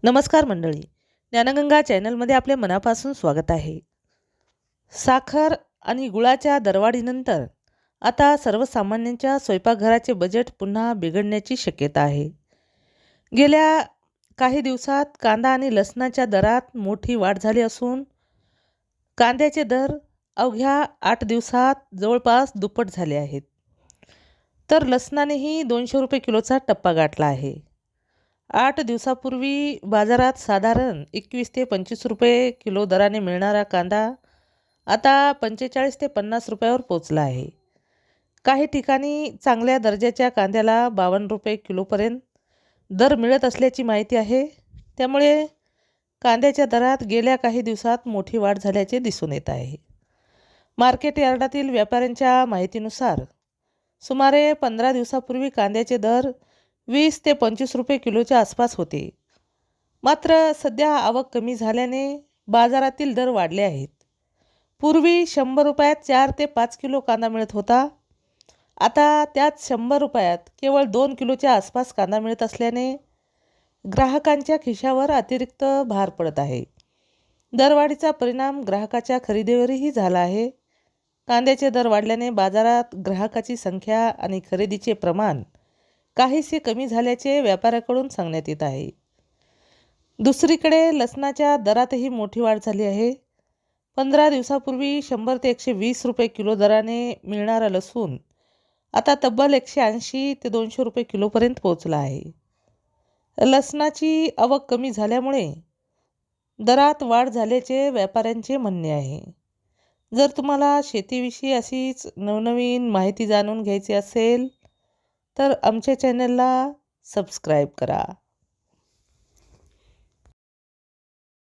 नमस्कार मंडळी, ज्ञानगंगा चॅनलमध्ये आपले मनापासून स्वागत आहे. साखर आणि गुळाच्या दरवाढीनंतर आता सर्वसामान्यांच्या स्वयंपाकघराचे बजेट पुन्हा बिघडण्याची शक्यता आहे. गेल्या काही दिवसात कांदा आणि लसणाच्या दरात मोठी वाढ झाली असून कांद्याचे दर अवघ्या 8 दिवसात जवळपास दुप्पट झाले आहेत. तर लसणानेही 200 रुपये किलोचा टप्पा गाठला आहे. 8 दिवसापूर्वी बाजारात साधारण 21 ते 25 रुपये किलो दराने मिळणारा कांदा आता 45 ते 50 रुपयावर पोचला आहे. काही ठिकाणी चांगल्या दर्जाच्या कांद्याला 52 रुपये किलोपर्यंत दर मिळत असल्याची माहिती आहे. त्यामुळे कांद्याच्या दरात गेल्या काही दिवसात मोठी वाढ झाल्याचे दिसून येत आहे. मार्केट यार्डातील व्यापाऱ्यांच्या माहितीनुसार सुमारे 15 दिवसापूर्वी कांद्याचे दर 20 ते 25 रुपये किलोच्या आसपास होते. मात्र सध्या आवक कमी झाल्याने बाजारातील दर वाढले आहेत. पूर्वी 100 रुपयात 4 ते 5 किलो कांदा मिळत होता. आता त्यात 100 रुपयात केवळ 2 किलोच्या आसपास कांदा मिळत असल्याने ग्राहकांच्या खिशावर अतिरिक्त भार पडत आहे. दरवाढीचा परिणाम ग्राहकाच्या खरेदीवरही झाला आहे. कांद्याचे दर वाढल्याने बाजारात ग्राहकाची संख्या आणि खरेदीचे प्रमाण काहीसे कमी झाल्याचे व्यापाऱ्याकडून सांगण्यात येत आहे. दुसरीकडे लसणाच्या दरातही मोठी वाढ झाली आहे. 15 दिवसापूर्वी 100 ते 120 रुपये किलो दराने मिळणारा लसूण आता तब्बल 180 ते 200 रुपये किलोपर्यंत पोहोचला आहे. लसणाची आवक कमी झाल्यामुळे दरात वाढ झाल्याचे व्यापाऱ्यांचे म्हणणे आहे. जर तुम्हाला शेतीविषयी अशीच नवनवीन माहिती जाणून घ्यायची असेल तर आमच्या चॅनलला सबस्क्राईब करा.